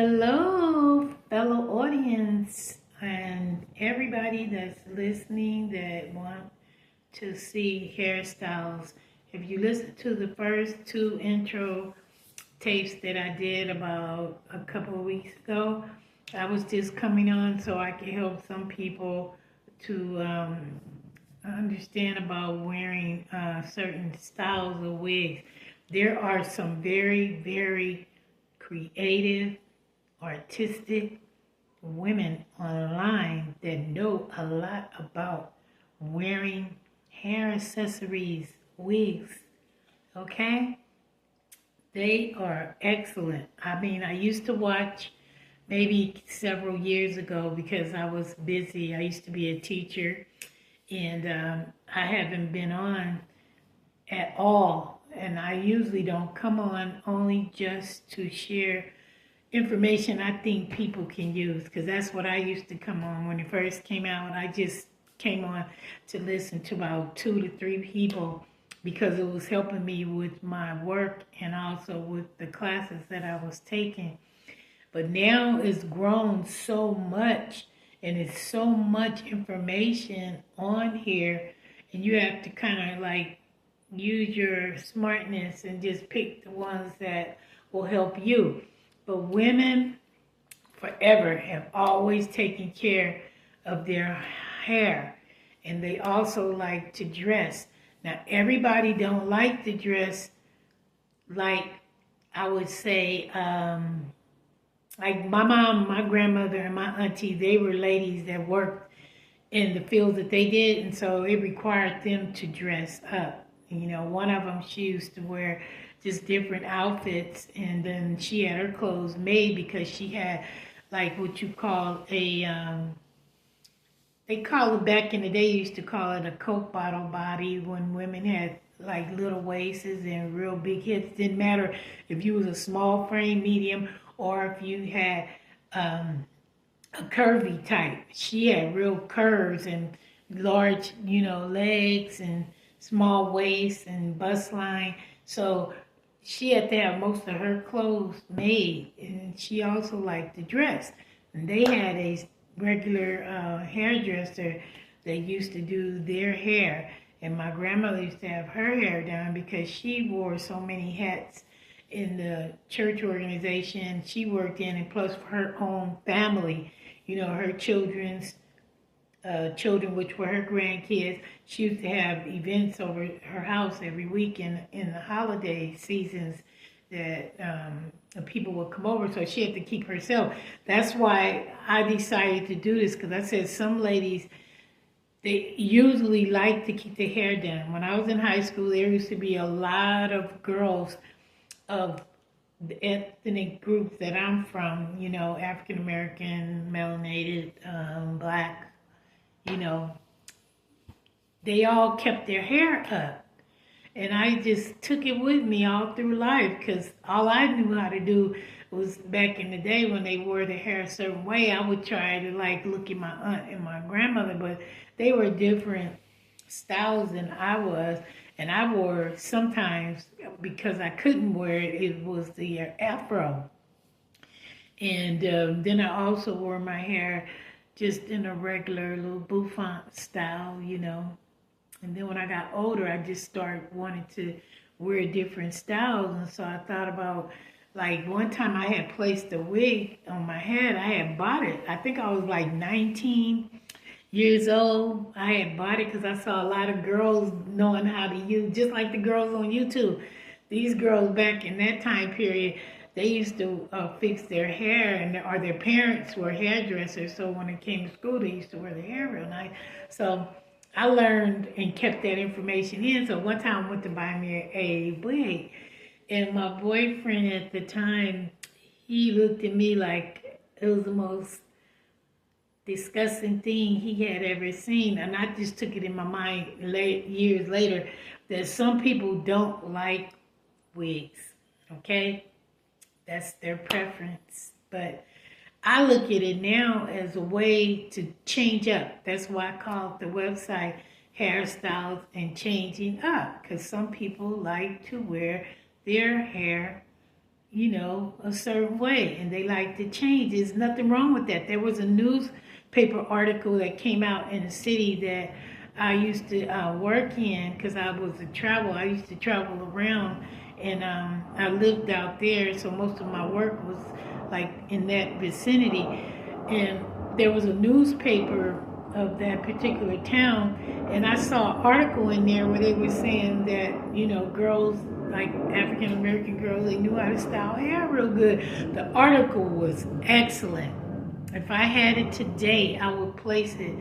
Hello, fellow audience, and everybody that's listening that want to see hairstyles. If you listen to the first two intro tapes that I did about a couple of weeks ago, I was just coming on so I could help some people to understand about wearing certain styles of wigs. There are some very, very creative, artistic women online that know a lot about wearing hair accessories, wigs, okay? They are excellent. I mean, I used to watch maybe several years ago because I was busy. I used to be a teacher, and I haven't been on at all. And I usually don't come on only just to share information I think people can use, because that's what I used to come on when it first came out. I just came on to listen to about 2 to 3 people because it was helping me with my work and also with the classes that I was taking. But now it's grown so much, and it's so much information on here, and you have to kind of like use your smartness and just pick the ones that will help you. But women forever have always taken care of their hair, and they also like to dress. Now, everybody don't like to dress like, I would say, like my mom, my grandmother, and my auntie. They were ladies that worked in the field that they did, and so it required them to dress up. You know, one of them, she used to wear just different outfits, and then she had her clothes made because she had like what you call a they call it, back in the day, used to call it a Coke bottle body, when women had like little waists and real big hips. Didn't matter if you was a small frame, medium, or if you had a curvy type. She had real curves and large, legs and small waist and bust line. So she had to have most of her clothes made, and she also liked to dress. And they had a regular hairdresser that used to do their hair, and my grandmother used to have her hair done because she wore so many hats in the church organization she worked in, and plus for her own family, her children's children, which were her grandkids. She used to have events over her house every week in the holiday seasons that people would come over, so she had to keep herself. That's why I decided to do this, because I said some ladies, they usually like to keep their hair done. When I was in high school, there used to be a lot of girls of the ethnic group that I'm from, African American, melanated, black, they all kept their hair up. And I just took it with me all through life, because all I knew how to do was, back in the day when they wore their hair a certain way, I would try to like look at my aunt and my grandmother, but they were different styles than I was. And I wore, sometimes, because I couldn't wear it, it was the afro. And then I also wore my hair just in a regular little bouffant style, And then when I got older, I just started wanting to wear different styles. And so I thought about, like, one time I had placed a wig on my head. I had bought it. I think I was like 19 years old. I had bought it because I saw a lot of girls knowing how to use, just like the girls on YouTube. These girls back in that time period, they used to fix their hair, or their parents were hairdressers. So when it came to school, they used to wear their hair real nice. So I learned and kept that information in. So one time I went to buy me a wig, and my boyfriend at the time, he looked at me like it was the most disgusting thing he had ever seen. And I just took it in my mind years later that some people don't like wigs, okay? That's their preference. But I look at it now as a way to change up. That's why I call the website Hairstyles and Changing Up, because some people like to wear their hair a certain way, and they like to change. There's nothing wrong with that. There was a newspaper article that came out in a city that I used to work in because I was a travel. I used to travel around, and I lived out there, so most of my work was like in that vicinity. And there was a newspaper of that particular town, and I saw an article in there where they were saying that girls, like African American girls, they knew how to style hair real good. The article was excellent. If I had it today, I would place it.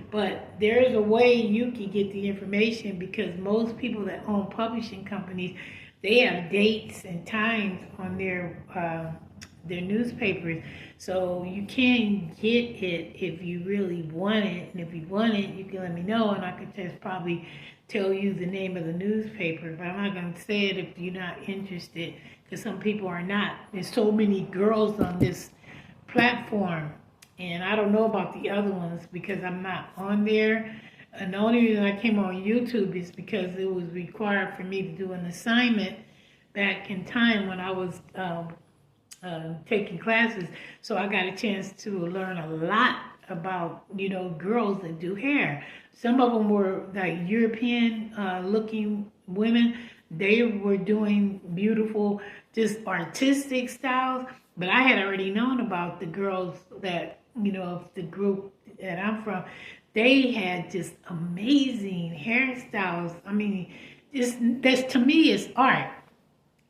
But there's a way you can get the information, because most people that own publishing companies, they have dates and times on their newspapers. So you can get it if you really want it. And if you want it, you can let me know, and I could just probably tell you the name of the newspaper. But I'm not going to say it if you're not interested, because some people are not. There's so many girls on this platform, and I don't know about the other ones because I'm not on there. And the only reason I came on YouTube is because it was required for me to do an assignment back in time when I was taking classes. So I got a chance to learn a lot about, girls that do hair. Some of them were like European looking women. They were doing beautiful, just artistic styles. But I had already known about the girls that, of the group that I'm from. They had just amazing hairstyles. I mean, that's, to me, is art.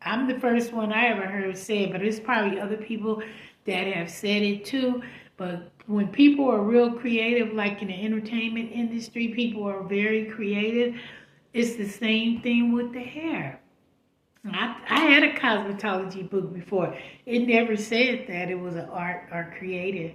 I'm the first one I ever heard say it, but there's probably other people that have said it too. But when people are real creative, like in the entertainment industry, people are very creative. It's the same thing with the hair. I had a cosmetology book before. It never said that it was an art or creative,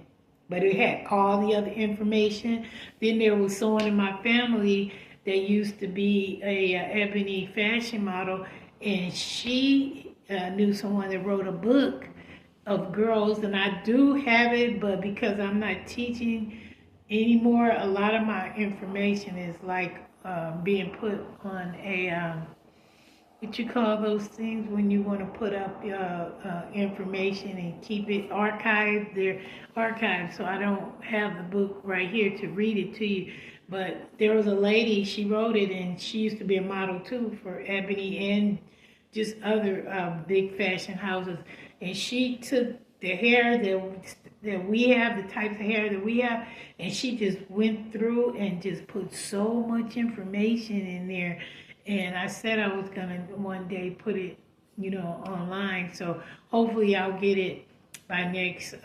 but it had all the other information. Then there was someone in my family that used to be a ebony fashion model, and she knew someone that wrote a book of girls, and I do have it, but because I'm not teaching anymore, a lot of my information is like being put on a what you call those things when you want to put up information and keep it archived. They're archived, so I don't have the book right here to read it to you. But there was a lady, she wrote it, and she used to be a model too for Ebony and just other big fashion houses. And she took the hair that we have, the types of hair that we have, and she just went through and just put so much information in there. And I said I was going to one day put it, online. So hopefully I'll get it by next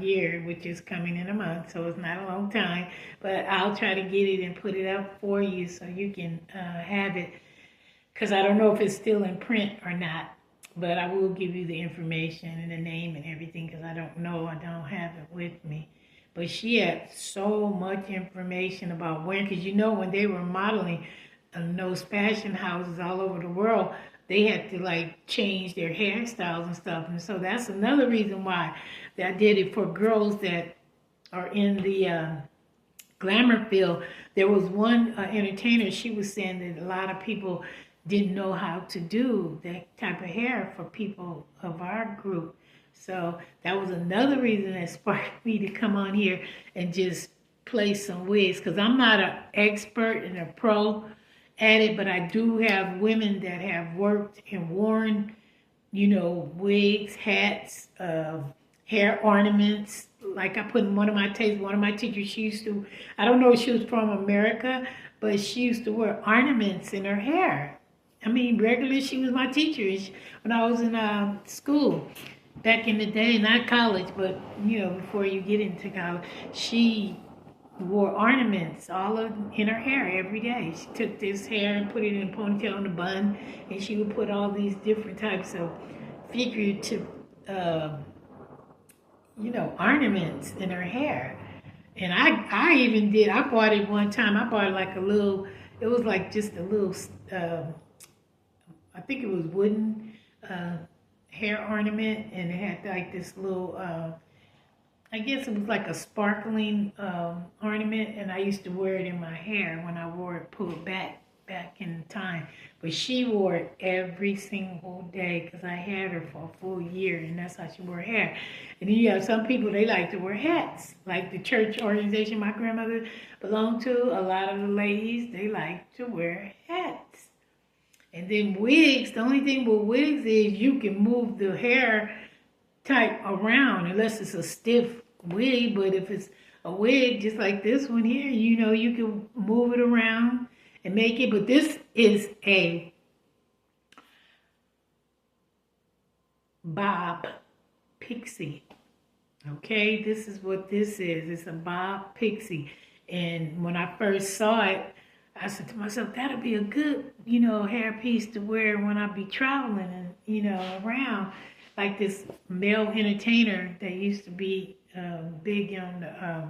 year, which is coming in a month. So it's not a long time. But I'll try to get it and put it up for you so you can have it. Because I don't know if it's still in print or not. But I will give you the information and the name and everything, because I don't know. I don't have it with me. But she had so much information about wearing, because when they were modeling, those fashion houses all over the world, they had to like change their hairstyles and stuff. And so that's another reason why I did it for girls that are in the glamour field. There was one entertainer, she was saying that a lot of people didn't know how to do that type of hair for people of our group. So that was another reason that sparked me to come on here and just play some wigs, because I'm not an expert and a pro at it, but I do have women that have worked and worn, wigs, hats, hair ornaments. Like I put in one of my teachers, she used to, I don't know if she was from America, but she used to wear ornaments in her hair. I mean, regularly she was my teacher when I was in school back in the day, not college, but, before you get into college. She wore ornaments all in her hair every day. She took this hair and put it in a ponytail in a bun, and she would put all these different types of figurative, ornaments in her hair. And I even did. I bought it one time. I bought like it was like just a little, I think it was wooden hair ornament, and it had like this little, I guess it was like a sparkling ornament, and I used to wear it in my hair when I wore it pulled back back in time. But she wore it every single day because I had her for a full year, and that's how she wore her hair. And then you have some people, they like to wear hats. Like the church organization my grandmother belonged to, a lot of the ladies, they like to wear hats. And then wigs, the only thing with wigs is you can move the hair type around unless it's a stiff wig. But if it's a wig just like this one here, you know, you can move it around and make it. But this is a bob pixie. Okay, this is what this is. It's a bob pixie. And when I first saw it, I said to myself, that'll be a good, you know, hair piece to wear when I be traveling and, you know, around. Like this male entertainer that used to be big on the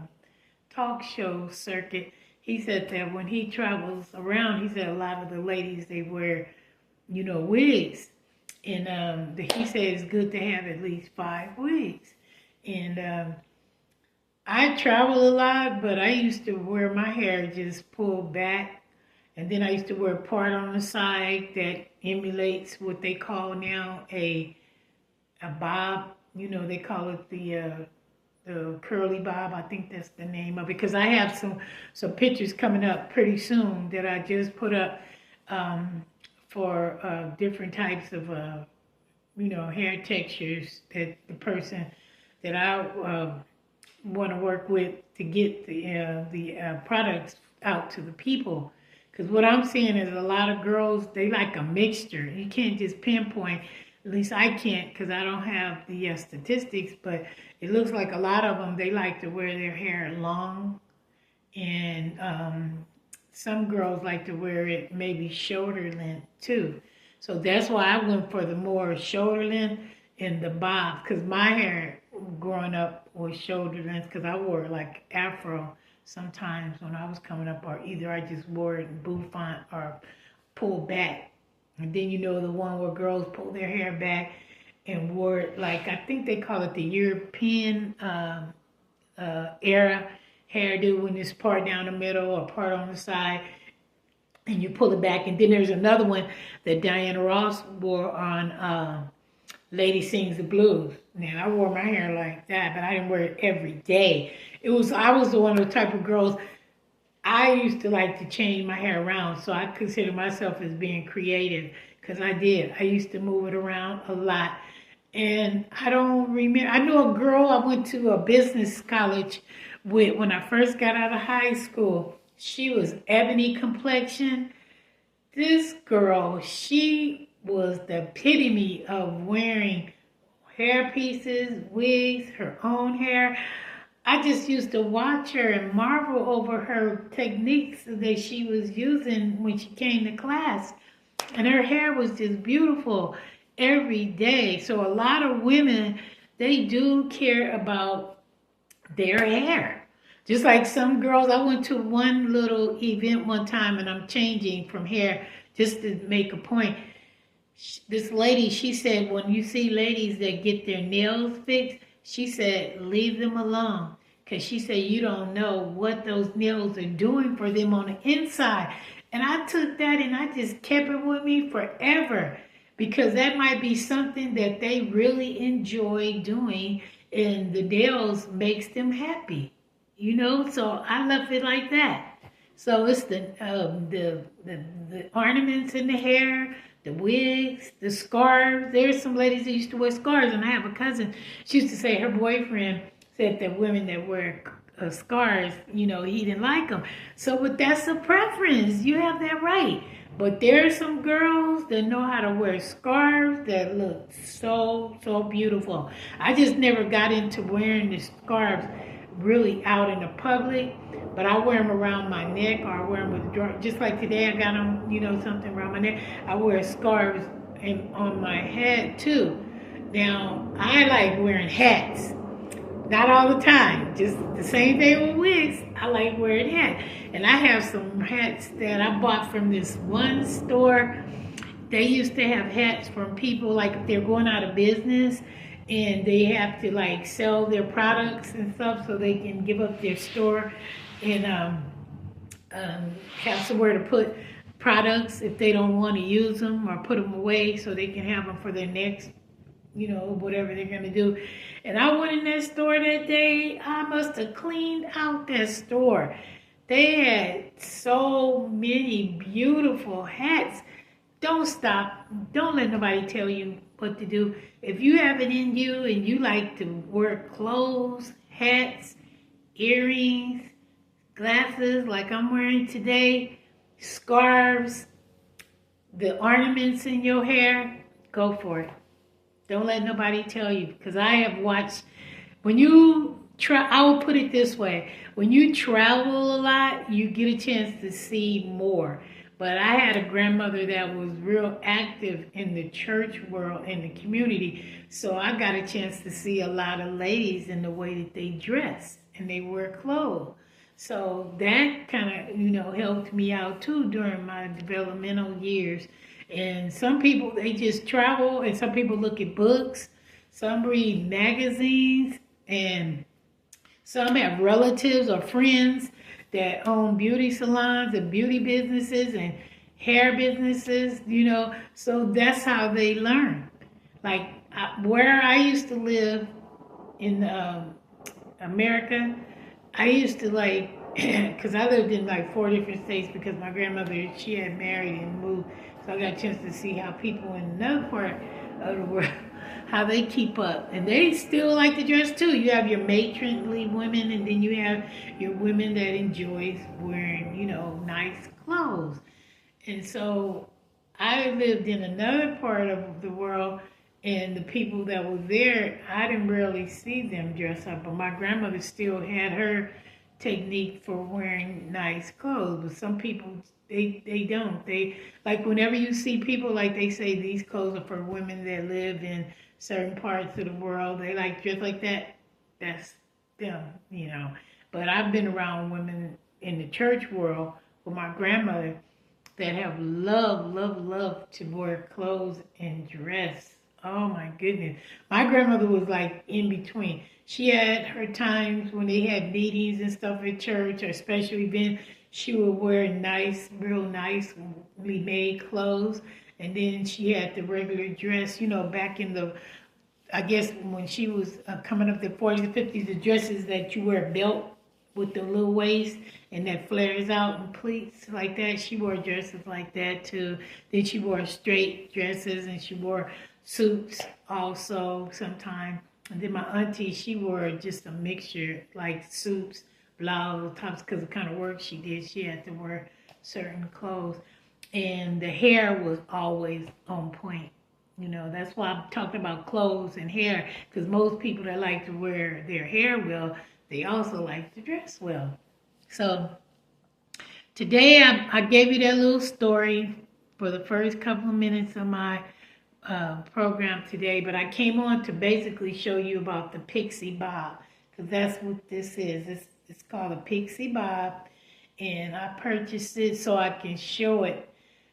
talk show circuit. He said that when he travels around, he said a lot of the ladies, they wear, you know, wigs. And he said it's good to have at least 5 wigs. And I travel a lot, but I used to wear my hair just pulled back. And then I used to wear a part on the side that emulates what they call now a bob. You know, they call it the curly bob. I think that's the name of it. Because I have some pictures coming up pretty soon that I just put up for different types of, you know, hair textures that the person that I want to work with to get the products out to the people. Because what I'm seeing is a lot of girls, they like a mixture. You can't just pinpoint, at least I can't because I don't have the statistics, but it looks like a lot of them, they like to wear their hair long. And some girls like to wear it maybe shoulder length too. So that's why I went for the more shoulder length and the bob, because my hair growing up was shoulder length because I wore like afro sometimes when I was coming up, or either I just wore it in bouffant or pulled back. And then, you know, the one where girls pull their hair back and wore it like, I think they call it the European era hairdo, when it's part down the middle or part on the side and you pull it back. And then there's another one that Diana Ross wore on Lady Sings the Blues. Now, I wore my hair like that, but I didn't wear it every day. I was the one of the type of girls, I used to like to change my hair around, so I consider myself as being creative, because I did. I used to move it around a lot. And I don't remember, I knew a girl I went to a business college with when I first got out of high school. She was ebony complexion. This girl, she was the epitome of wearing hair pieces, wigs, her own hair. I just used to watch her and marvel over her techniques that she was using when she came to class. And her hair was just beautiful every day. So a lot of women, they do care about their hair. Just like some girls, I went to one little event one time, and I'm changing from hair just to make a point. This lady, she said, when you see ladies that get their nails fixed, she said, leave them alone. Because she said, you don't know what those nails are doing for them on the inside. And I took that and I just kept it with me forever. Because that might be something that they really enjoy doing. And the nails makes them happy. You know, so I left it like that. So it's the ornaments in the hair, the wigs, the scarves. There's some ladies that used to wear scarves, and I have a cousin. She used to say her boyfriend said that women that wear scarves, you know, he didn't like them. So, but that's a preference. You have that right. But there are some girls that know how to wear scarves that look so, so beautiful. I just never got into wearing the scarves really out in the public, but I wear them around my neck, or I wear them with the just like today I got them, you know, something around my neck. I wear scarves on my head too. Now, I like wearing hats. Not all the time, just the same thing with wigs. I like wearing hats. And I have some hats that I bought from this one store. They used to have hats from people, like if they're going out of business and they have to like sell their products and stuff so they can give up their store and have somewhere to products if they don't want to use them, or put them away so they can have them for their next, whatever they're going to do. And I went in that store that day. I must have cleaned out that store. They had so many beautiful hats. Don't stop. Don't let nobody tell you what to do. If you have it in you and you like to wear clothes, hats, earrings, glasses like I'm wearing today, scarves, the ornaments in your hair, go for it. Don't let nobody tell you, because I have watched, I will put it this way, when you travel a lot, you get a chance to see more. But I had a grandmother that was real active in the church world, in the community, so I got a chance to see a lot of ladies in the way that they dress and they wear clothes. So that kind of, helped me out too during my developmental years. And some people, they just travel, and some people look at books, some read magazines, and some have relatives or friends that own beauty salons and beauty businesses and hair businesses, so that's how they learn. Like where I used to live in America, I used to because I lived in 4 different states, because my grandmother, she had married and moved. So I got a chance to see how people in another part of the world, how they keep up. And they still like to dress too. You have your matronly women, and then you have your women that enjoys wearing, nice clothes. And so I lived in another part of the world, and the people that were there, I didn't really see them dress up. But my grandmother still had her technique for wearing nice clothes. But some people, they don't. They, whenever you see people, they say these clothes are for women that live in certain parts of the world, they dress like that. That's them, But I've been around women in the church world with my grandmother that have love to wear clothes and dress. Oh my goodness. My grandmother was in between. She had her times when they had meetings and stuff at church or special events. She would wear real nicely made clothes. And then she had the regular dress, back in I guess when she was coming up the 40s and 50s, the dresses that you wear a belt with the little waist and that flares out and pleats like that. She wore dresses like that too. Then she wore straight dresses, and she wore suits also sometimes. And then my auntie, she wore just a mixture, suits, blouse, tops, because the kind of work she did, she had to wear certain clothes. And the hair was always on point. That's why I'm talking about clothes and hair, because most people that like to wear their hair well, they also like to dress well. So today I gave you that little story for the first couple of minutes of my program today, but I came on to basically show you about the Pixie Bob, because that's what this is. It's called a Pixie Bob, and I purchased it so I can show it,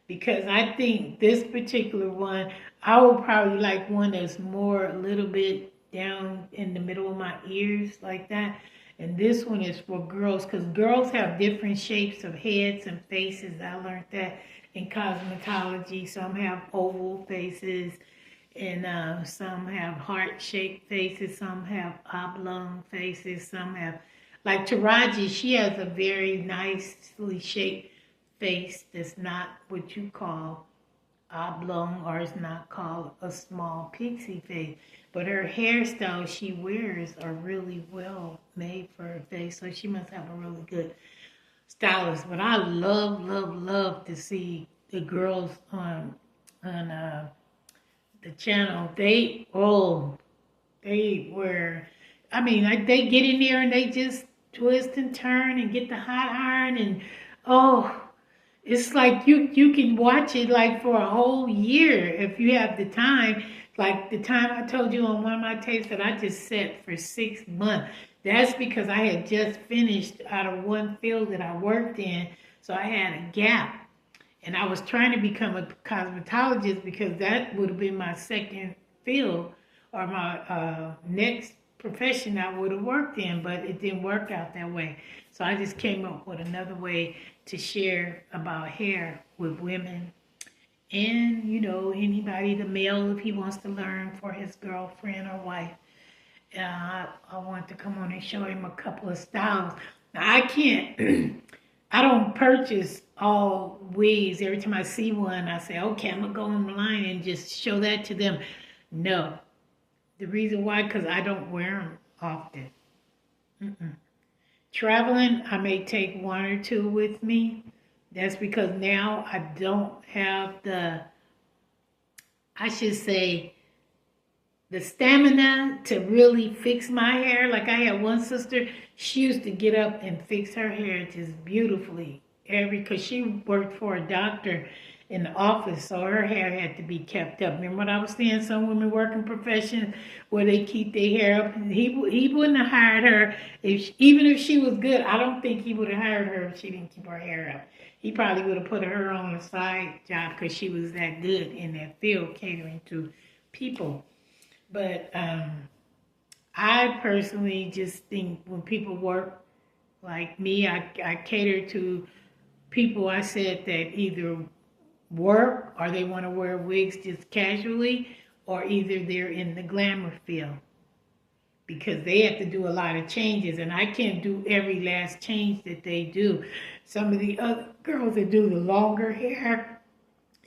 because I think this particular one, I would probably like one that's more a little bit down in the middle of my ears like that. And this one is for girls, because girls have different shapes of heads and faces. I learned that in cosmetology. Some have oval faces, and some have heart-shaped faces. Some have oblong faces. Some have, like Taraji, she has a very nicely shaped face that's not what you call oblong, or it's not called a small pixie face. But her hairstyle she wears are really well made for her face, so she must have a really good stylist. But I love to see the girls on the channel. They wear, they get in there and they just twist and turn and get the hot iron, and it's like you can watch it for a whole year if you have the time. Like the time I told you on one of my tapes that I just set for 6 months. That's because I had just finished out of one field that I worked in, so I had a gap. And I was trying to become a cosmetologist, because that would have been my second field, or my next profession I would have worked in, but it didn't work out that way. So I just came up with another way to share about hair with women and, anybody, the male, if he wants to learn for his girlfriend or wife. I want to come on and show him a couple of styles. Now, I can't, I don't purchase all wigs. Every time I see one, I say, okay, I'm going to go online and just show that to them. No. The reason why, because I don't wear them often. Traveling, I may take one or two with me. That's because now I don't have I should say, the stamina to really fix my hair. Like I had one sister, she used to get up and fix her hair just beautifully. Because she worked for a doctor in the office, so her hair had to be kept up. Remember what I was saying? Some women work in professions where they keep their hair up. And he wouldn't have hired her even if she was good. I don't think he would have hired her if she didn't keep her hair up. He probably would have put her on a side job because she was that good in that field, catering to people. But I personally just think when people work like me, I cater to people, I said, that either work or they want to wear wigs just casually, or either they're in the glamour field because they have to do a lot of changes, and I can't do every last change that they do. Some of the other girls that do the longer hair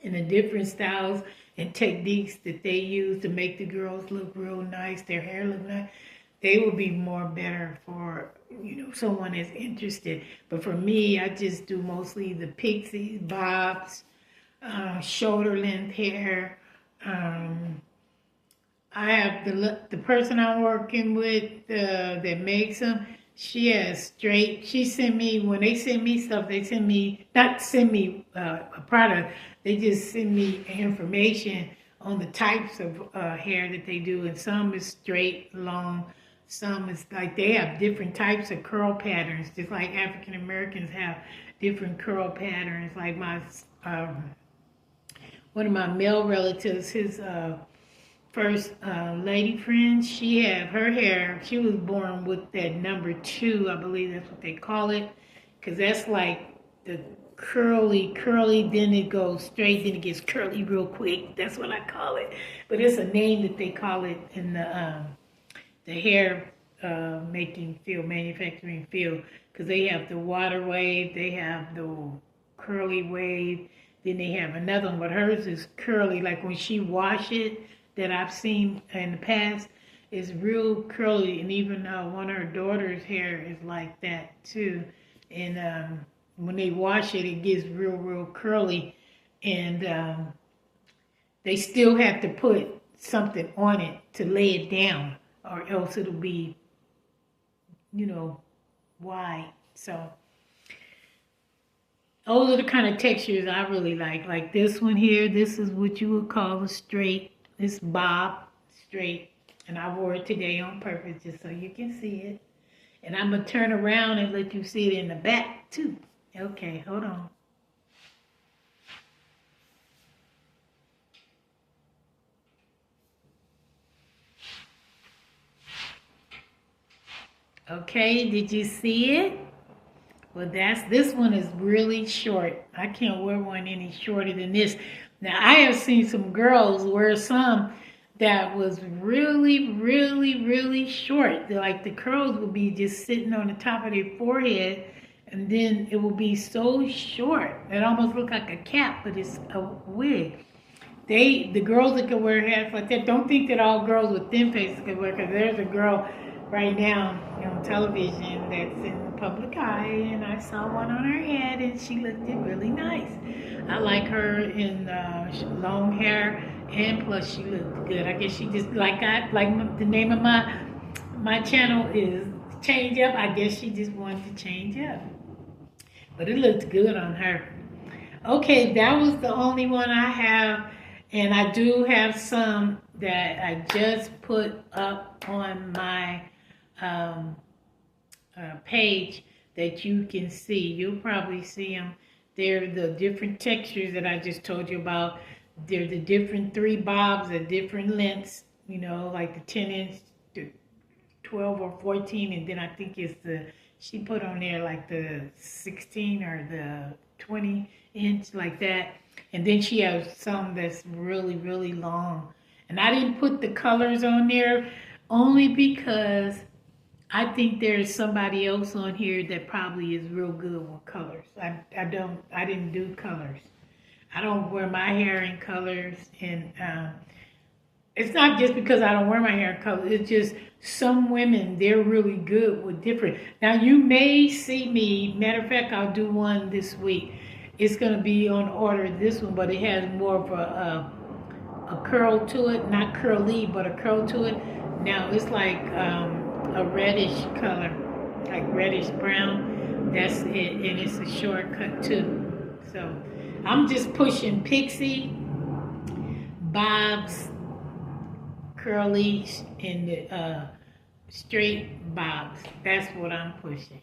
and the different styles and techniques that they use to make the girls look real nice, their hair look nice, they will be more better for, someone that's interested. But for me, I just do mostly the pixies, bobs, shoulder length hair. I have the person I'm working with that makes them. She has straight. She send me, when they send me stuff, they send me, not send me a product, they just send me information on the types of hair that they do. And some is straight, long. Some is like they have different types of curl patterns, just like African Americans have different curl patterns. Like my one of my male relatives, his first lady friend, she had her hair, she was born with that number 2, I believe that's what they call it, because that's like the curly, then it goes straight, then it gets curly real quick. That's what I call it. But it's a name that they call it in the hair making field, manufacturing field, because they have the water wave, they have the curly wave, then they have another one, but hers is curly, like when she wash it, that I've seen in the past, is real curly, and even one of her daughter's hair is like that too. And when they wash it, it gets real curly, and they still have to put something on it to lay it down, or else it'll be, wide. So those are the kind of textures I really like. Like this one here, this is what you would call a straight. It's bob straight, and I wore it today on purpose just so you can see it. And I'm going to turn around and let you see it in the back too. Okay, hold on. Okay, did you see it? Well, this one is really short. I can't wear one any shorter than this. Now, I have seen some girls wear some that was really short. Like the curls would be just sitting on the top of their forehead, and then it will be so short. It almost looked like a cap, but it's a wig. The girls that can wear hats like that, don't think that all girls with thin faces can wear, because there's a girl right now on television that's in the public eye, and I saw one on her head, and she looked really nice. I like her in long hair, and plus she looked good. I guess she just, like the name of my channel is Change Up. I guess she just wanted to change up. But it looked good on her. Okay, that was the only one I have. And I do have some that I just put up on my page that you can see. You'll probably see them. They're the different textures that I just told you about. They're the different 3 bobs at different lengths, like the 10-inch, the 12 or 14, and then I think it's she put on there like the 16 or the 20 inch like that. And then she has some that's really, really long. And I didn't put the colors on there only because I think there's somebody else on here that probably is real good with colors. I didn't do colors. I don't wear my hair in colors, and it's not just because I don't wear my hair in colors. It's just some women, they're really good with different. Now you may see me. Matter of fact, I'll do one this week. It's gonna be on order, this one, but it has more of a curl to it, not curly, but a curl to it. Now it's like a reddish color, like reddish brown. That's it, and it's a shortcut too. So I'm just pushing Pixie, bobs, curly, and the straight bobs. That's what I'm pushing.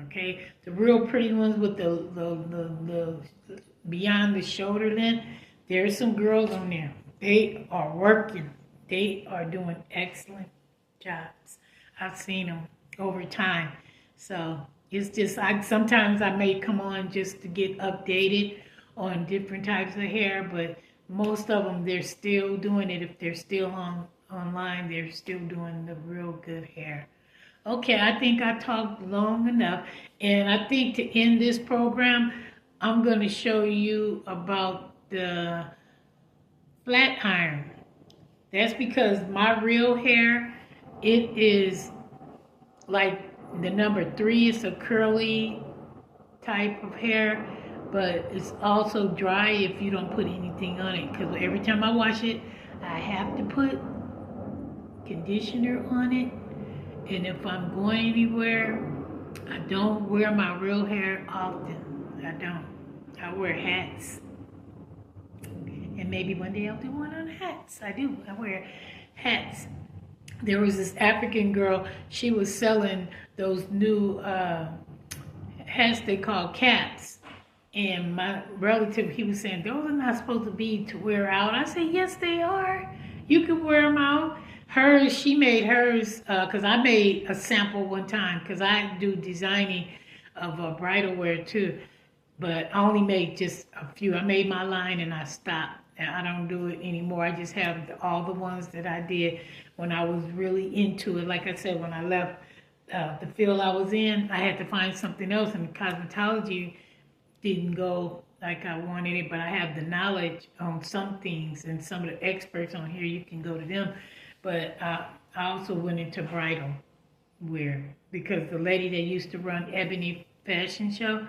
Okay, the real pretty ones with the beyond the shoulder length. There's some girls on there. They are working. They are doing excellent jobs. I've seen them over time. So it's just sometimes I may come on just to get updated on different types of hair, but most of them, they're still doing it. If they're still online, they're still doing the real good hair. Okay, I think I talked long enough, and I think to end this program, I'm going to show you about the flat iron. That's because my real hair, it is like the number 3. It's a curly type of hair, but it's also dry if you don't put anything on it. Because every time I wash it, I have to put conditioner on it. And if I'm going anywhere, I don't wear my real hair often. I don't. I wear hats. And maybe one day I'll do one on hats. I do. I wear hats. There was this African girl. She was selling those new hats they call caps. And my relative, he was saying, those are not supposed to be to wear out. I said, yes, they are. You can wear them out. Hers, she made hers, because I made a sample one time, because I do designing of bridal wear too. But I only made just a few. I made my line and I stopped. And I don't do it anymore. I just have all the ones that I did when I was really into it. Like I said, when I left the field I was in, I had to find something else, and cosmetology didn't go like I wanted it, but I have the knowledge on some things, and some of the experts on here, you can go to them. But I also went into bridal wear because the lady that used to run Ebony Fashion Show,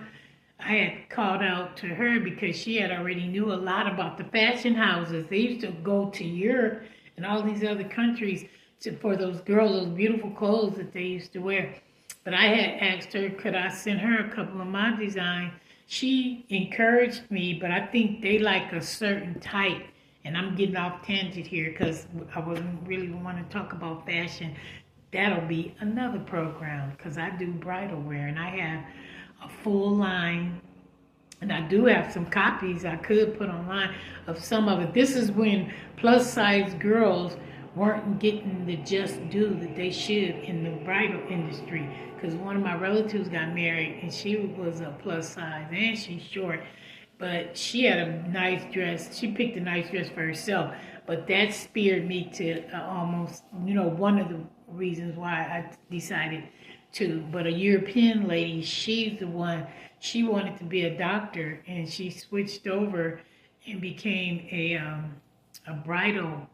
I had called out to her because she had already knew a lot about the fashion houses. They used to go to Europe and all these other countries for those girls, those beautiful clothes that they used to wear. But I had asked her, could I send her a couple of my designs? She encouraged me, but I think they like a certain type. And I'm getting off tangent here because I wasn't really want to talk about fashion. That'll be another program because I do bridal wear and I have a full line. And I do have some copies I could put online of some of it. This is when plus size girls weren't getting the just due that they should in the bridal industry. Because one of my relatives got married and she was a plus size and she's short. But she had a nice dress. She picked a nice dress for herself. But that speared me to almost, one of the reasons why I decided to. But a European lady, she's the one, she wanted to be a doctor. And she switched over and became a bridal,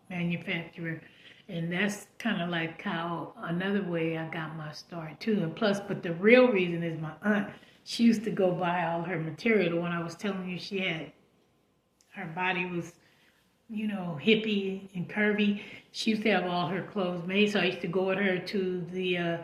manufacturer. And that's kind of like how another way I got my start too. And plus, but the real reason is my aunt. She used to go buy all her material. The one I was telling you, her body was, hippie and curvy. She used to have all her clothes made. So I used to go with her to the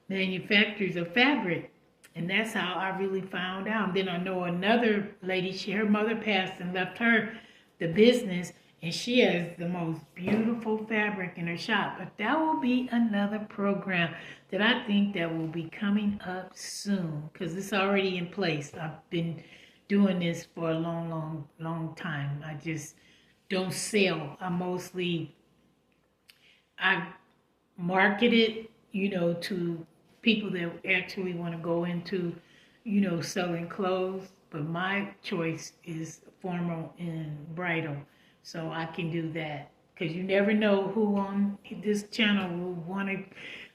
manufacturers of fabric. And that's how I really found out. And then I know another lady, her mother passed and left her the business. And she has the most beautiful fabric in her shop. But that will be another program that I think that will be coming up soon. Because it's already in place. I've been doing this for a long, long, long time. I just don't sell. I market it, to people that actually want to go into, selling clothes. But my choice is formal and bridal, so I can do that. Because you never know who on this channel will want to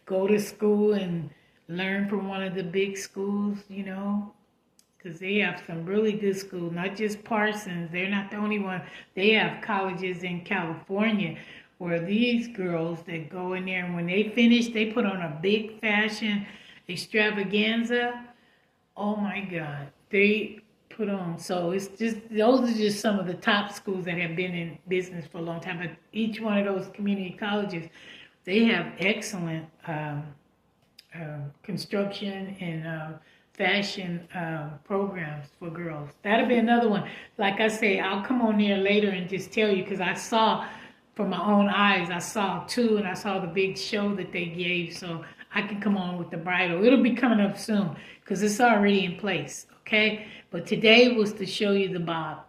go to school and learn from one of the big schools, because they have some really good schools, not just Parsons. They're not the only one. They have colleges in California where these girls that go in there, and when they finish, they put on a big fashion extravaganza. Oh my God, they put on. So it's just, those are just some of the top schools that have been in business for a long time. But each one of those community colleges, they have excellent construction and fashion programs for girls. That'll be another one. Like I say, I'll come on there later and just tell you, because I saw from my own eyes, I saw two, and I saw the big show that they gave. So I can come on with the bridal. It'll be coming up soon because it's already in place. Okay, but today was to show you the bob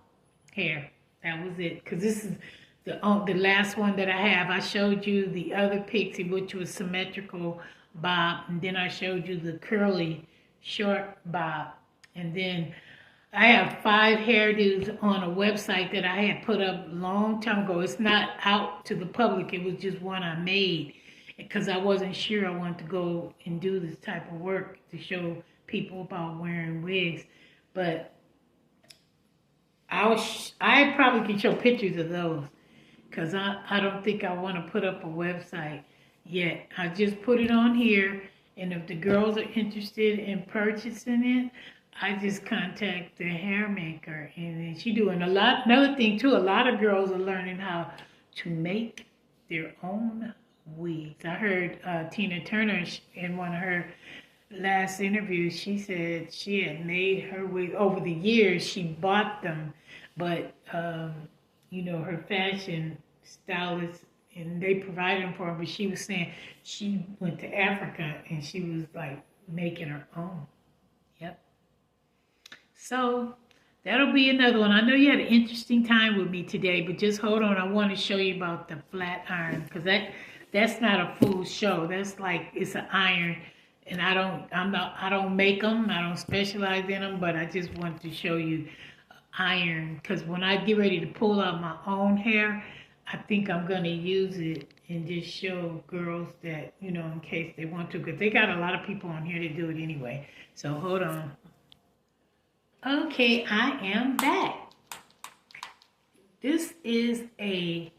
hair. That was it, because this is the last one that I have. I showed you the other pixie, which was symmetrical bob, and then I showed you the curly short bob, and then I have 5 hairdos on a website that I had put up a long time ago. It's not out to the public. It was just one I made because I wasn't sure I wanted to go and do this type of work to show people about wearing wigs. But I probably can show pictures of those, because I don't think I want to put up a website yet. I just put it on here, and if the girls are interested in purchasing it, I just contact the hair maker, and then she doing a lot. Another thing too, a lot of girls are learning how to make their own wigs. I heard Tina Turner in one of her last interviews. She said she had made her wig over the years. She bought them, but her fashion stylist, and they provided them for her. But she was saying she went to Africa and she was like making her own. Yep. So that'll be another one. I know you had an interesting time with me today, but just hold on. I want to show you about the flat iron, because that's not a full show. That's like, it's an iron, and I don't make them. I don't specialize in them, but I just want to show you iron, because when I get ready to pull out my own hair, I think I'm going to use it and just show girls that, in case they want to, because they got a lot of people on here to do it anyway. So hold on. Okay, I am back. This is a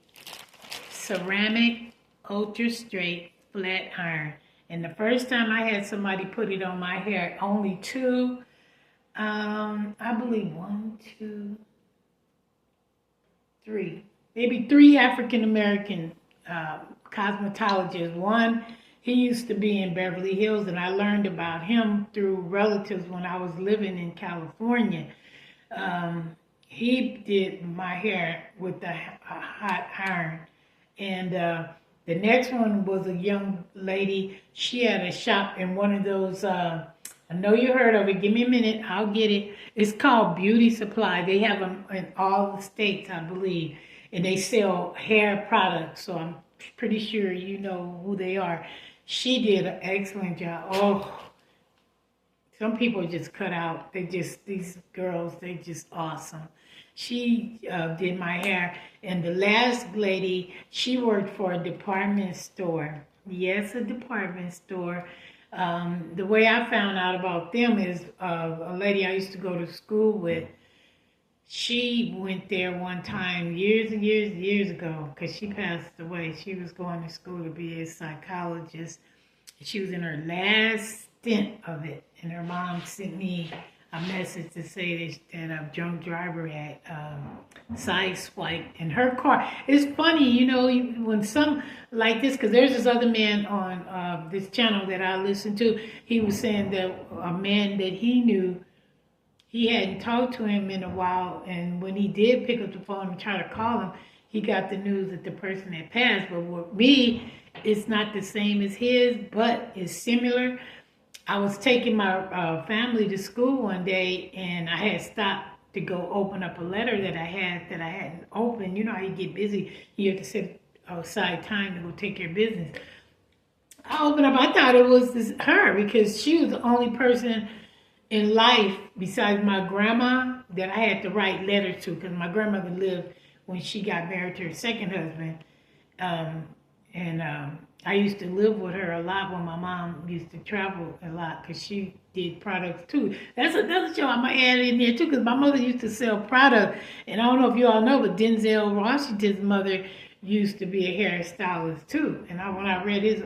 ceramic ultra straight flat iron. And the first time I had somebody put it on my hair, only 2, I believe 1, 2, 3, maybe 3 African-American cosmetologists. One, he used to be in Beverly Hills, and I learned about him through relatives when I was living in California. He did my hair with the hot iron. And the next one was a young lady. She had a shop in one of those, I know you heard of it. Give me a minute, I'll get it. It's called Beauty Supply. They have them in all the states, I believe. And they sell hair products, so I'm pretty sure you know who they are. She did an excellent job. Oh, some people just cut out. These girls, they're just awesome. She did my hair. And the last lady, she worked for a department store. Yes, a department store. The way I found out about them is a lady I used to go to school with. She went there one time years and years ago, because she passed away. She was going to school to be a psychologist. She was in her last stint of it, and her mom sent me a message to say that a drunk driver had sideswiped in her car. It's funny, when some like this, because there's this other man on this channel that I listen to. He was saying that a man that he knew, he hadn't talked to him in a while, and when he did pick up the phone and try to call him, he got the news that the person had passed. But with me, it's not the same as his, but it's similar. I was taking my family to school one day, and I had stopped to go open up a letter that I hadn't opened. You know how you get busy, you have to set aside time to go take care of business. I opened up, I thought it was her because she was the only person in life besides my grandma that I had to write letters to because my grandmother lived when she got married to her second husband. And I used to live with her a lot when my mom used to travel a lot because she did products too. That's another show I'm going to add in there too because my mother used to sell products. And I don't know if you all know, but Denzel Washington's mother used to be a hairstylist too. And when I read his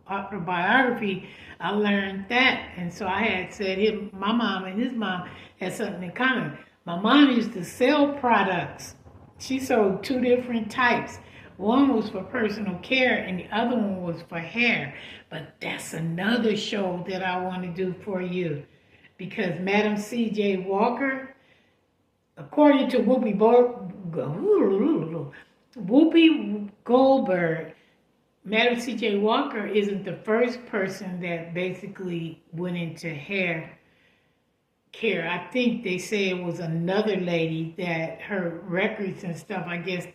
autobiography, I learned that. And so I had said my mom and his mom had something in common. My mom used to sell products. She sold two different types. One was for personal care and the other one was for hair. But that's another show that I want to do for you. Because Madam C.J. Walker, according to Whoopi Goldberg, Madam C.J. Walker isn't the first person that basically went into hair care. I think they say it was another lady that her records and stuff, I guess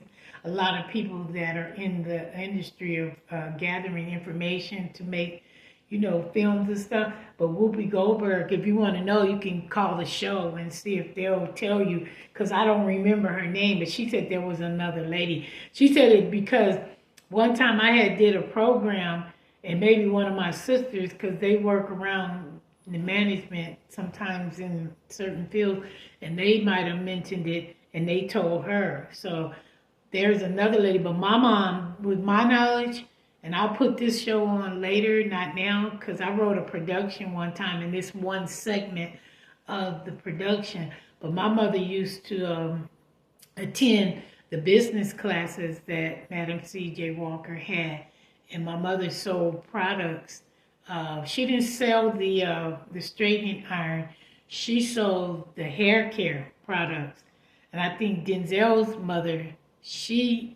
a lot of people that are in the industry of gathering information to make, films and stuff. But Whoopi Goldberg, if you want to know, you can call the show and see if they'll tell you, because I don't remember her name, but she said there was another lady. She said it because one time I did a program, and maybe one of my sisters, because they work around the management sometimes in certain fields, and they might have mentioned it, and they told her. So there's another lady, but my mom, with my knowledge, and I'll put this show on later, not now, because I wrote a production one time, and this one segment of the production. But my mother used to attend the business classes that Madam C.J. Walker had, and my mother sold products. She didn't sell the straightening iron. She sold the hair care products. And I think Denzel's mother, she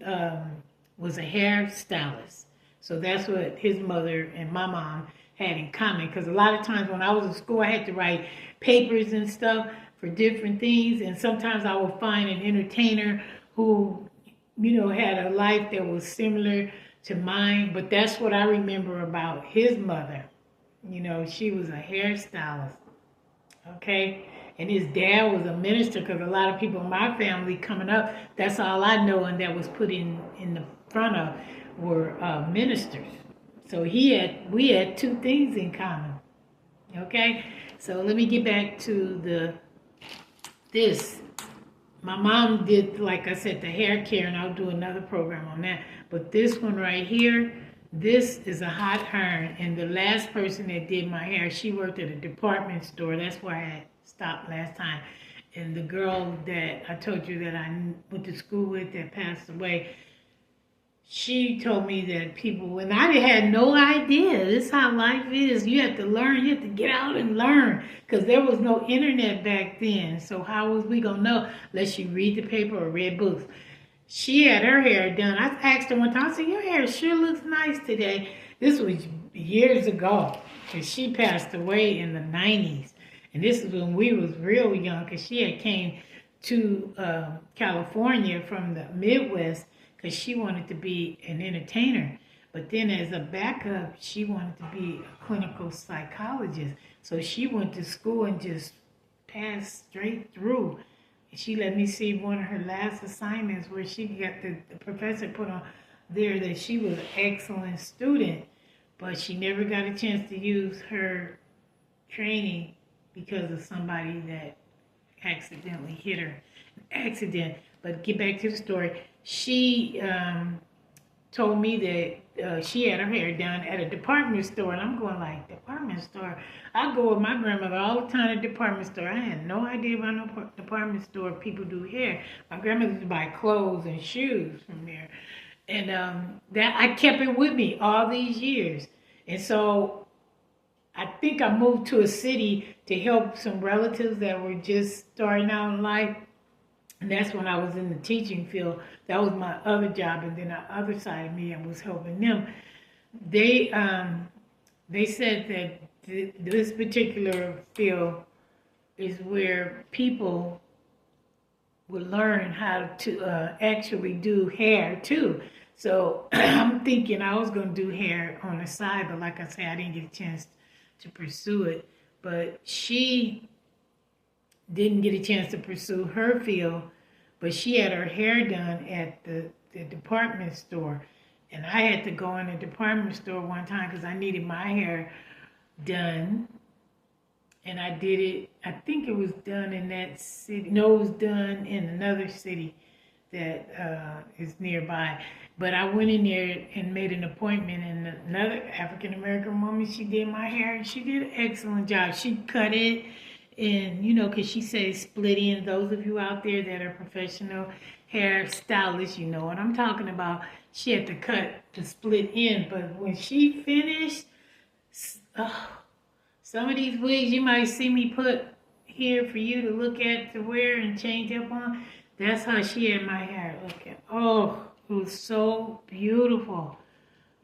was a hairstylist. So that's what his mother and my mom had in common. Because a lot of times when I was in school, I had to write papers and stuff for different things. And sometimes I would find an entertainer who, had a life that was similar to mine. But that's what I remember about his mother. She was a hairstylist. Okay? And his dad was a minister, because a lot of people in my family coming up, that's all I know, and that was put in the front of were ministers. So we had two things in common. Okay? So let me get back to this. My mom did, like I said, the hair care, and I'll do another program on that. But this one right here, this is a hot iron. And the last person that did my hair, she worked at a department store. That's why I stopped last time. And the girl that I told you that I went to school with that passed away, she told me that people, and I had no idea, this is how life is. You have to learn, you have to get out and learn, because there was no internet back then. So how was we going to know unless you read the paper or read books? She had her hair done. I asked her one time, I said, your hair sure looks nice today. This was years ago, because she passed away in the 90s. And this is when we was real young, because she had came to California from the Midwest, because she wanted to be an entertainer. But then as a backup, she wanted to be a clinical psychologist. So she went to school and just passed straight through. She let me see one of her last assignments where she got the professor put on there that she was an excellent student, but she never got a chance to use her training because of somebody that accidentally hit her. Accident. But get back to the story. She told me that she had her hair done at a department store, and I'm going like, department store? I go with my grandmother all the time to department store. I had no idea about no department store people do hair. My grandmother used to buy clothes and shoes from there. And that I kept it with me all these years. And so I think I moved to a city to help some relatives that were just starting out in life. And that's when I was in the teaching field. That was my other job. And then the other side of me, I was helping them. They said that this particular field is where people will learn how to actually do hair too. So I'm thinking I was going to do hair on the side, but like I said, I didn't get a chance to pursue it. But she didn't get a chance to pursue her field, but she had her hair done at the department store. And I had to go in the department store one time because I needed my hair done. And I did it, I think it was done in that city. No, it was done in another city that is nearby. But I went in there and made an appointment, and another African American woman, she did my hair, and she did an excellent job. She cut it, and you know, because she says split ends. Those of you out there that are professional hair stylists, you know what I'm talking about. She had to cut the split end, but when she finished, some of these wigs you might see me put here for you to look at, to wear and change up on. That's how she had my hair looking. Oh, it was so beautiful.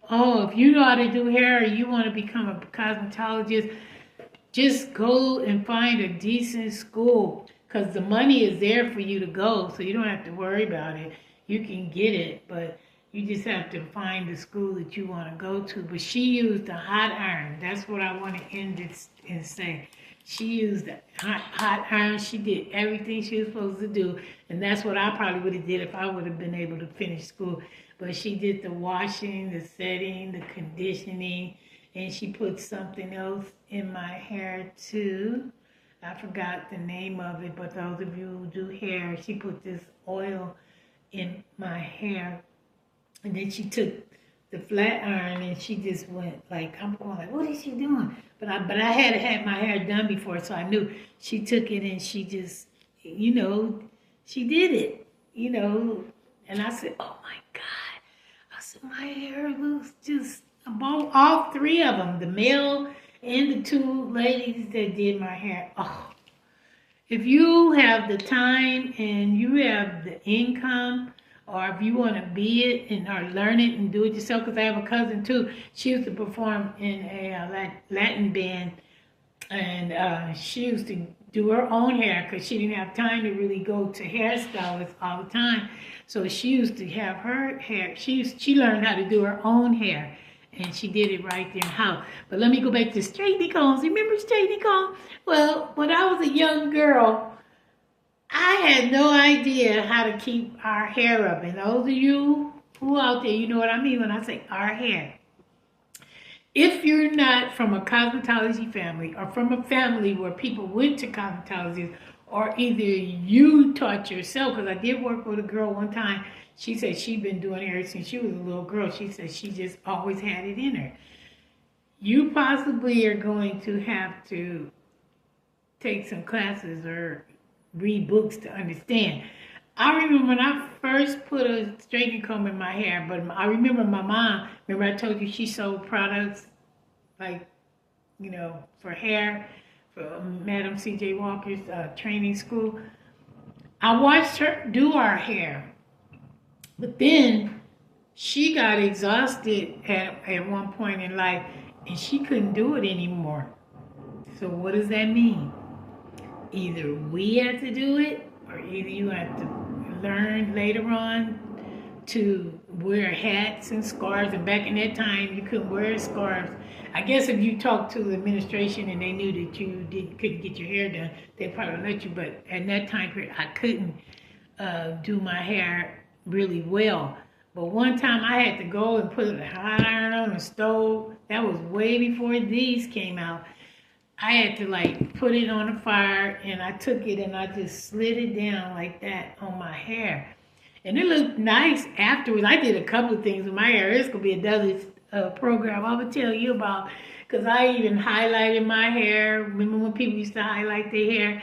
Oh, if you know how to do hair or you want to become a cosmetologist, just go and find a decent school, because the money is there for you to go, so you don't have to worry about it. You can get it, but you just have to find the school that you want to go to. But she used a hot iron. That's what I want to end it and say. She used a hot iron. She did everything she was supposed to do. And that's what I probably would have did if I would have been able to finish school. But she did the washing, the setting, the conditioning, and she put something else in my hair too. I forgot the name of it, but those of you who do hair, she put this oil in my hair. And then she took the flat iron and she just went like, I'm going like, what is she doing? But I had had my hair done before, so I knew. She took it and she just, you know, she did it, you know. And I said, oh my God. I said, my hair looks just, all three of them, the male and the two ladies that did my hair. Oh, if you have the time and you have the income, or if you want to be it and or learn it and do it yourself, because I have a cousin too. She used to perform in a Latin band, and she used to do her own hair because she didn't have time to really go to hairstylists all the time. So she used to have her hair. She learned how to do her own hair, and she did it right there in the house. But let me go back to straightening combs. Remember straightening combs? Well, when I was a young girl, I had no idea how to keep our hair up. And those of you who out there, you know what I mean when I say our hair. If you're not from a cosmetology family or from a family where people went to cosmetologists, or either you taught yourself, because I did work with a girl one time. She said she'd been doing hair since she was a little girl. She said she just always had it in her. You possibly are going to have to take some classes or read books to understand. I remember when I first put a straightening comb in my hair, but I remember my mom, remember I told you she sold products like, you know, for hair, for Madam C.J. Walker's training school. I watched her do our hair, but then she got exhausted at one point in life, and she couldn't do it anymore. So what does that mean? Either we have to do it, or either you have to learn later on to wear hats and scarves. And back in that time, you couldn't wear scarves. I guess if you talked to the administration and they knew that you couldn't get your hair done, they'd probably let you. But at that time period, I couldn't do my hair really well. But one time I had to go and put a hot iron on the stove. That was way before these came out. I had to like put it on the fire, and I took it and I just slid it down like that on my hair. And it looked nice afterwards. I did a couple of things with my hair. It's going to be another program I would tell you about, because I even highlighted my hair. Remember when people used to highlight their hair?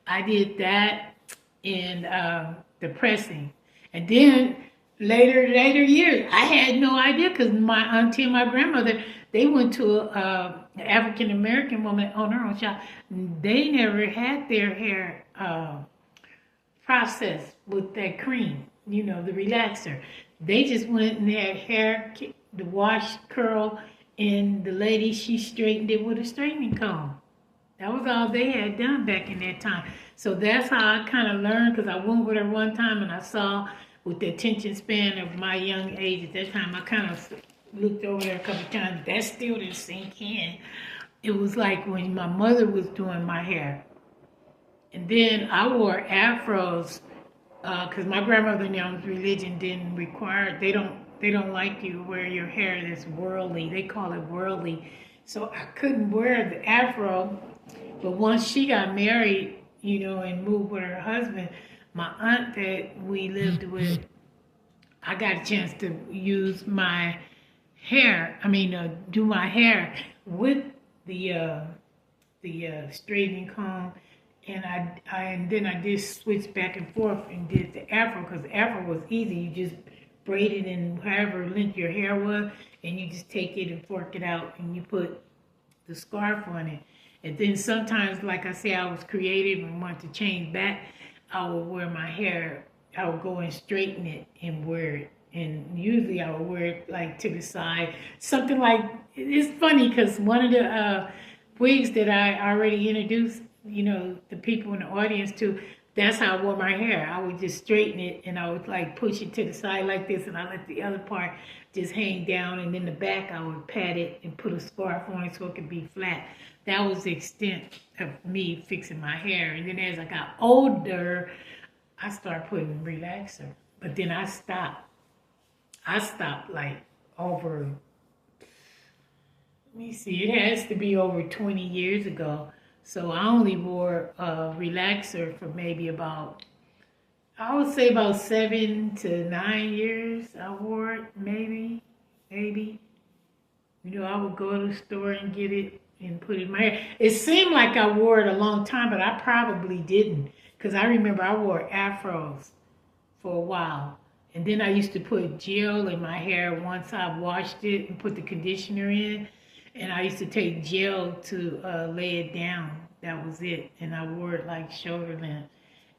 I did that, and the pressing. And then later years, I had no idea, because my auntie and my grandmother, they went to an African American woman on her own shop. They never had their hair processed with that cream, you know, the relaxer. They just went and had hair, the wash, curl, and the lady, she straightened it with a straightening comb. That was all they had done back in that time. So that's how I kind of learned, because I went with her one time and I saw with the attention span of my young age at that time, I kind of looked over there a couple of times. That still didn't sink in. It was like when my mother was doing my hair. And then I wore afros because my grandmother and mom's religion didn't require, they don't like you to wear your hair that's worldly. They call it worldly. So I couldn't wear the afro. But once she got married, and moved with her husband, my aunt that we lived with, I got a chance to use my hair. Do my hair with the straightening comb, and then I just switched back and forth and did the afro because the afro was easy. You just braid it in however length your hair was, and you just take it and fork it out, and you put the scarf on it. And then sometimes, like I say, I was creative and wanted to change back. I would wear my hair. I would go and straighten it and wear it. And usually I would wear it like to the side. Something like, it's funny because one of the wigs that I already introduced, the people in the audience to, that's how I wore my hair. I would just straighten it and I would like push it to the side like this, and I let the other part just hang down, and then the back I would pat it and put a scarf on it so it could be flat. That was the extent of me fixing my hair. And then as I got older, I started putting relaxer. But then I stopped. I stopped like over, let me see, it has to be over 20 years ago. So I only wore relaxer for maybe about, I would say about 7 to 9 years. I wore it, maybe. I would go to the store and get it and put it in my hair. It seemed like I wore it a long time, but I probably didn't. Because I remember I wore afros for a while. And then I used to put gel in my hair once I washed it and put the conditioner in. And I used to take gel to lay it down. That was it. And I wore it like shoulder length.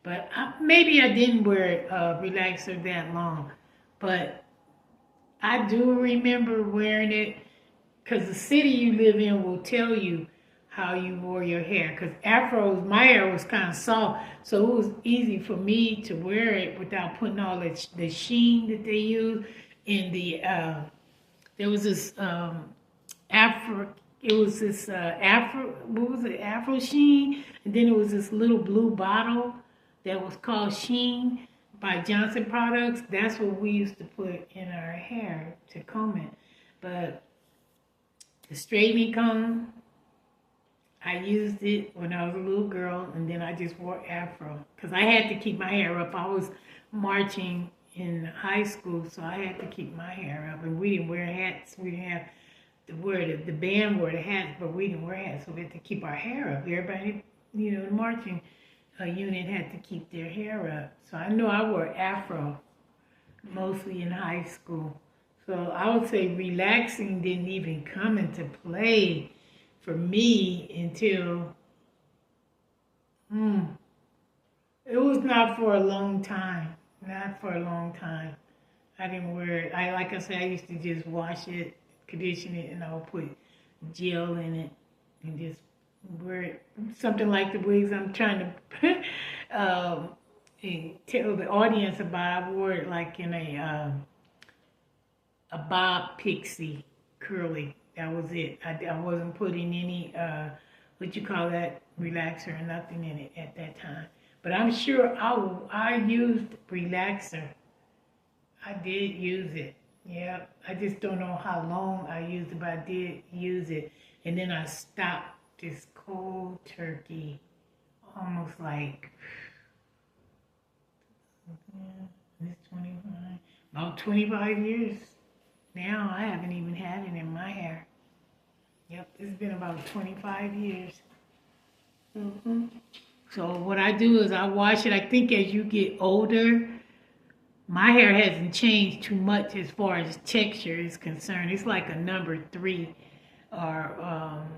But maybe I didn't wear relaxer that long. But I do remember wearing it because the city you live in will tell you how you wore your hair. Because afros, my hair was kind of soft, so it was easy for me to wear it without putting all the sheen that they use. In the there was this afro sheen, and then it was this little blue bottle that was called Sheen by Johnson Products. That's what we used to put in our hair to comb it. But the straightening comb, I used it when I was a little girl, and then I just wore afro because I had to keep my hair up. I was marching in high school, so I had to keep my hair up, and we didn't wear hats. We didn't have to wear the band wore the hats, but we didn't wear hats, so we had to keep our hair up. Everybody, the marching unit had to keep their hair up. So I know I wore afro mostly in high school. So I would say relaxing didn't even come into play for me until, it was not for a long time. Not for a long time. I didn't wear it. Like I said, I used to just wash it, condition it, and I would put gel in it and just wear it. Something like the wigs I'm trying to tell the audience about. I wore it like in a bob pixie curly. That was it. I wasn't putting any, relaxer or nothing in it at that time. But I'm sure I used relaxer. I did use it. Yeah, I just don't know how long I used it, but I did use it. And then I stopped this cold turkey, almost like, about 25 years. Now I haven't even had it in my hair. Yep, it's been about 25 years. So what I do is I wash it. I think as you get older, my hair hasn't changed too much as far as texture is concerned. It's like a number 3, and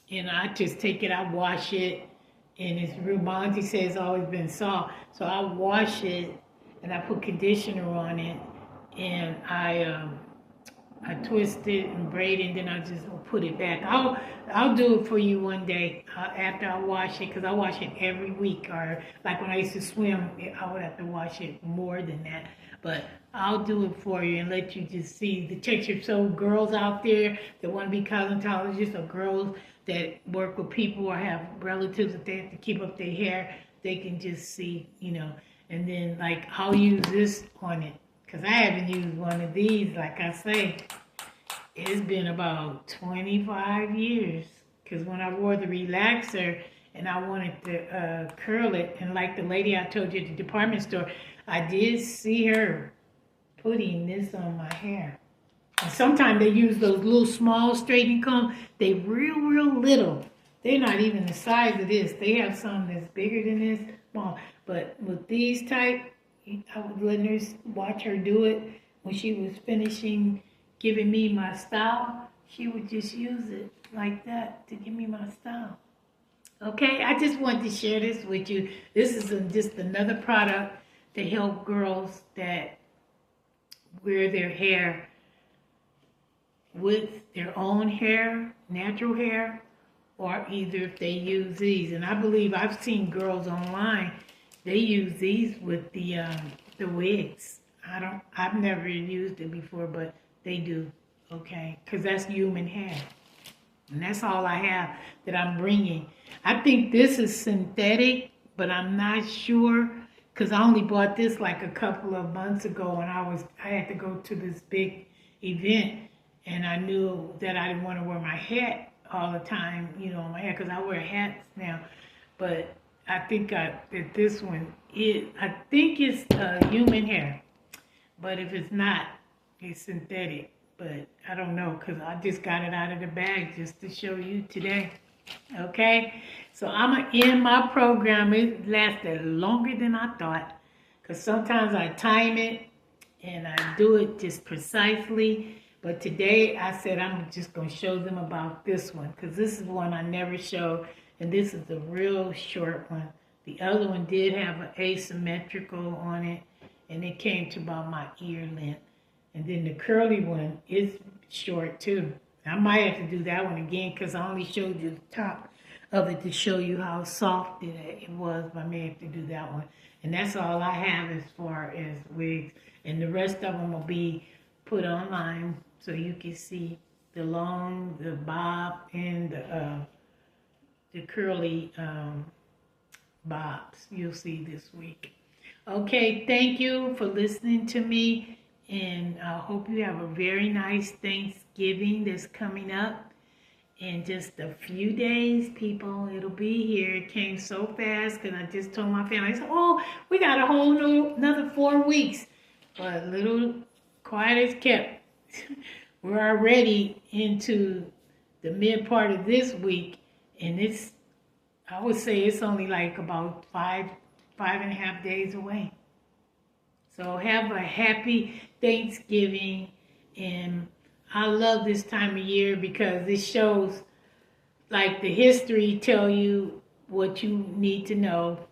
I just take it, I wash it, and it's real. My auntie says it's always been soft, so I wash it and I put conditioner on it, and I I twist it and braid it, and then I just put it back. I'll do it for you one day after I wash it, because I wash it every week. Or like when I used to swim, I would have to wash it more than that. But I'll do it for you and let you just see the texture. So girls out there that want to be cosmetologists, or girls that work with people or have relatives that they have to keep up their hair, they can just see, And then like I'll use this on it, because I haven't used one of these. Like I say, it's been about 25 years. Because when I wore the relaxer and I wanted to curl it, and like the lady I told you at the department store, I did see her putting this on my hair. And sometimes they use those little small straightening combs. They real little. They're not even the size of this. They have some that's bigger than this, small. But with these type, I was letting her watch her do it. When she was finishing giving me my style, she would just use it like that to give me my style. Okay, I just wanted to share this with you. This is just another product to help girls that wear their hair with their own hair, natural hair, or either if they use these. And I believe I've seen girls online, they use these with the wigs. I've never used it before, but they do, okay? Because that's human hair. And that's all I have that I'm bringing. I think this is synthetic, but I'm not sure, because I only bought this like a couple of months ago, and I had to go to this big event, and I knew that I didn't want to wear my hat all the time, on my hair, because I wear hats now. But I think that this one I think it's human hair, but if it's not, it's synthetic. But I don't know, because I just got it out of the bag just to show you today. Okay? So I'm going to end my program. It lasted longer than I thought, because sometimes I time it and I do it just precisely. But today I said I'm just going to show them about this one, because this is one I never showed, and this is a real short one. The other one did have an asymmetrical on it, and it came to about my ear length. And then the curly one is short too. I might have to do that one again, because I only showed you the top of it to show you how soft it was, but I may have to do that one. And that's all I have as far as wigs. And the rest of them will be put online so you can see the long, the bob, and the curly bobs you'll see this week. Okay, thank you for listening to me. And I hope you have a very nice Thanksgiving that's coming up in just a few days, people. It'll be here. It came so fast, because I just told my family, I said, oh, we got a whole another 4 weeks. But little quiet as kept. We're already into the mid part of this week, and I would say it's only like about five and a half days away. So have a happy Thanksgiving, and I love this time of year because it shows, like the history tell you what you need to know,